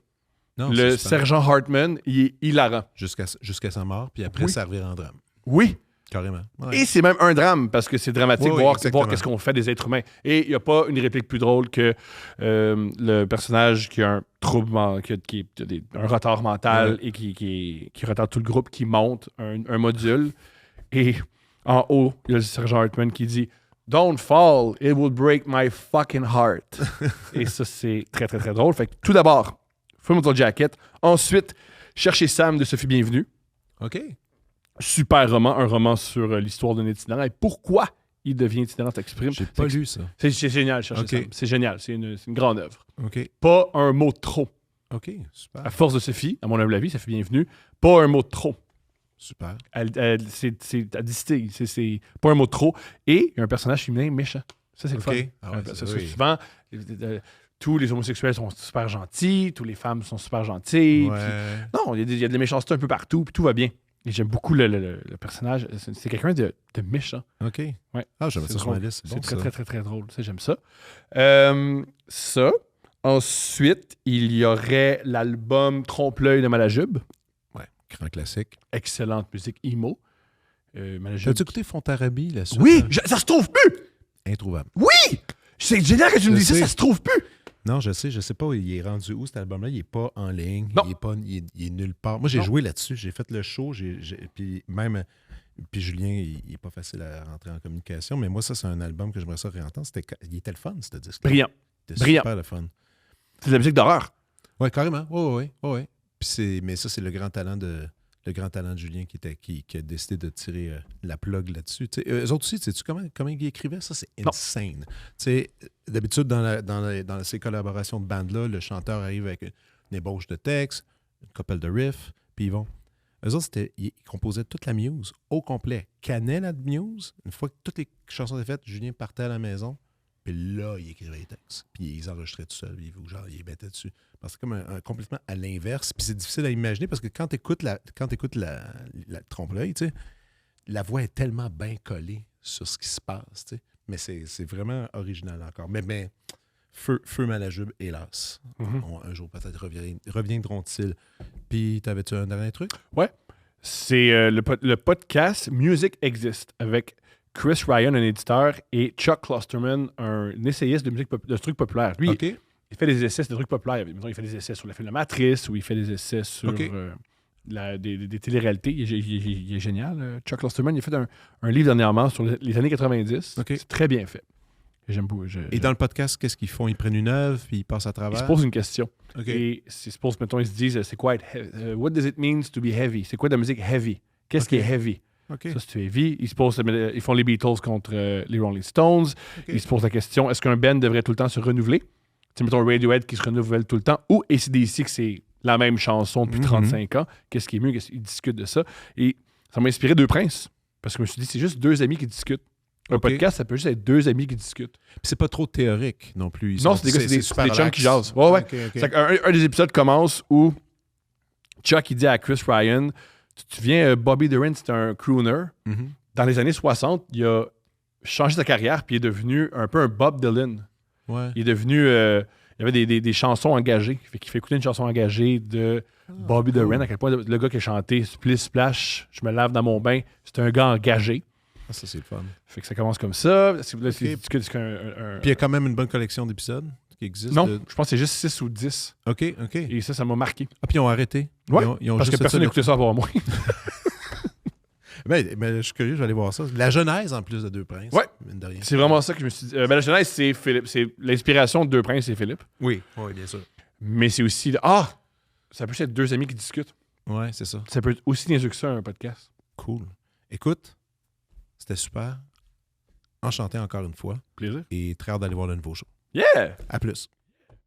Non, le sergent Hartman, il est hilarant. Jusqu'à sa mort, puis après, ça revient en drame. Oui. Carrément. Ouais. Et c'est même un drame, parce que c'est dramatique de voir qu'est-ce qu'on fait des êtres humains. Et il n'y a pas une réplique plus drôle que le personnage qui a un trouble, qui a un retard mental et qui retarde tout le groupe, qui monte un module. Et en haut, il y a le sergent Hartman qui dit « Don't fall, it will break my fucking heart. » Et ça, c'est très, très, très drôle. Fait que tout d'abord, Full Metal Jacket. Ensuite, Chercher Sam de Sophie Bienvenue. OK. Super roman, un roman sur l'histoire d'un itinérant et pourquoi il devient itinérant t'exprime. J'ai pas lu ça. C'est génial, Chercher Sam. C'est génial, c'est une grande œuvre. OK. Pas un mot de trop. OK, super. À force de Sophie, à mon humble avis, ça fait bienvenue. Pas un mot de trop. Super. Elle distille, c'est pas un mot de trop. Et il y a un personnage féminin méchant. Ça, c'est le fun. Souvent, tous les homosexuels sont super gentils, toutes les femmes sont super gentilles. Non, il y a de la méchanceté un peu partout, puis tout va bien. Et j'aime beaucoup le personnage. C'est quelqu'un de méchant. OK. Ouais. J'aime ça sur ma liste. C'est très, très, très, très drôle. Ça, j'aime ça. Ça. Ensuite, il y aurait l'album Trompe-l'œil de Malajube. Ouais, grand classique. Excellente musique emo. T'as-tu écouté Fontarabie, la suite? Oui! Ça se trouve plus! Introuvable. Oui! C'est génial que tu me dises ça se trouve plus! Non, je sais pas, il est rendu où cet album-là? Il est pas en ligne. Non. Il est nulle part. Moi, j'ai joué là-dessus, j'ai fait le show, puis Julien, il est pas facile à rentrer en communication, mais moi, ça, c'est un album que j'aimerais ça réentendre. Il était le fun, ce disque. Brillant. C'était super le fun. C'est de la musique d'horreur. Oui, carrément. Oui. Mais ça, c'est le grand talent de Julien qui a décidé de tirer la plug là-dessus. Eux autres aussi, sais-tu comment ils écrivaient? Ça, c'est insane. D'habitude, dans ces collaborations de bandes-là, le chanteur arrive avec une ébauche de texte, une couple de riffs, puis ils vont. Eux autres, ils composaient toute la muse au complet. Canaient la muse. Une fois que toutes les chansons étaient faites, Julien partait à la maison, puis là, il écrivait les textes. Puis ils enregistraient tout seul, il mettait dessus. Parce que c'est comme complètement à l'inverse. Puis c'est difficile à imaginer parce que quand tu écoutes la trompe-l'œil, la voix est tellement bien collée sur ce qui se passe. Mais c'est vraiment original encore. Mais Feu Malajube, hélas. Un jour, peut-être, reviendront-ils. Puis, t'avais-tu un dernier truc? Ouais. C'est le podcast Music Exist avec Chris Ryan, un éditeur, et Chuck Klosterman, un essayiste de trucs populaires. Lui, il fait des essais de trucs populaires. Il fait des essais sur le film La Matrice ou il fait des essais sur des téléréalités. Il est génial. Chuck Klosterman, il a fait un livre dernièrement sur les années 90. C'est très bien fait. J'aime beaucoup. Et dans le podcast, qu'est-ce qu'ils font? Ils prennent une œuvre puis ils passent à travers? Ils se posent une question. Et mettons, ils se disent, c'est quoi être what does it mean to be heavy? C'est quoi de la musique heavy? Qu'est-ce qui est heavy? Ça, c'est heavy. Ils font les Beatles contre les Rolling Stones. Ils se posent la question, est-ce qu'un band devrait tout le temps se renouveler? Tu mettons Radiohead qui se renouvelle tout le temps, ou AC/DC que c'est la même chanson depuis 35 ans. Qu'est-ce qui est mieux? Ils discutent de ça. Et ça m'a inspiré Deux Princes. Parce que je me suis dit, c'est juste deux amis qui discutent. Un podcast, ça peut juste être deux amis qui discutent. Puis c'est pas trop théorique non plus. Non, c'est des chums qui jasent. Ouais. Un des épisodes commence où Chuck il dit à Chris Ryan, tu te souviens, Bobby Darin, c'était un crooner. Dans les années 60, il a changé sa carrière puis il est devenu un peu un Bob Dylan. Ouais. Il est devenu... il y avait des chansons engagées. Il fait écouter une chanson engagée de Bobby Darin, à quel point le gars qui a chanté Splish Splash, je me lave dans mon bain, c'est un gars engagé. Ça, c'est le fun. Fait que ça commence comme ça. Puis il y a quand même une bonne collection d'épisodes qui existent. Non, je pense que c'est juste 6 ou 10. OK. Et ça m'a marqué. Ah, puis ils ont arrêté? Oui, parce que personne n'écoutait ça avant moi. mais je suis curieux, je vais aller voir ça. La genèse, en plus de Deux Princes. Oui, c'est vraiment ça que je me suis dit. La genèse, c'est Philippe. C'est l'inspiration de Deux Princes, c'est Philippe. Oui, bien sûr. Mais c'est aussi... ça peut être deux amis qui discutent. Oui, c'est ça. Ça peut être aussi niaiseux que ça, un podcast. Cool. Écoute, c'était super. Enchanté encore une fois. Plaisir. Et très hâte d'aller voir le nouveau show. Yeah! À plus.